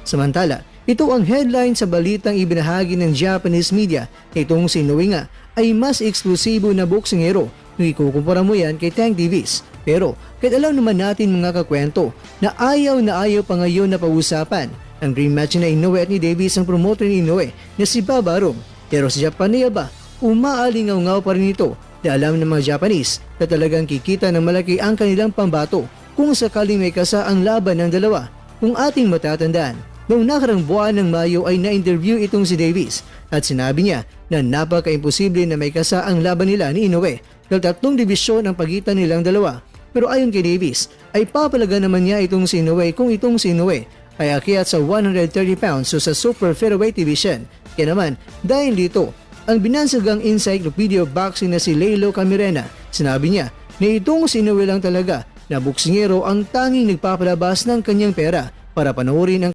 Samantala, ito ang headline sa balitang ibinahagi ng Japanese media. Itong si Inoue nga ay mas eksklusibo na boksingero kung ikukumpara mo yan kay Tank Davis. Pero kahit alam naman natin mga kakwento na ayaw pa ngayon na pausapan ang dream match na Inoue at ni Davis ang promoter ni Inoue na si Bob Arum. Pero sa Japan ba, umaalingaw-ngaw pa rin ito dahil alam ng mga Japanese na talagang kikita ng malaki ang kanilang pambato kung sakaling may kasa ang laban ng dalawa. Kung ating matatandaan, noong nakarang buwan ng Mayo ay na-interview itong si Davis at sinabi niya na napaka-imposible na may kasa ang laban nila ni Inoue dahil 3 dibisyon ang pagitan nilang dalawa. Pero ayon kay Davis ay papalaga naman niya itong si Inoue kung itong si Inoue ay akyat sa 130 pounds o sa super featherweight division. Kaya naman dahil dito, ang binansagang encyclopedia of boxing na si Leilo Camirena, sinabi niya na itong si Inoue lang talaga na boksingero ang tanging nagpapalabas ng kanyang pera para panoorin ang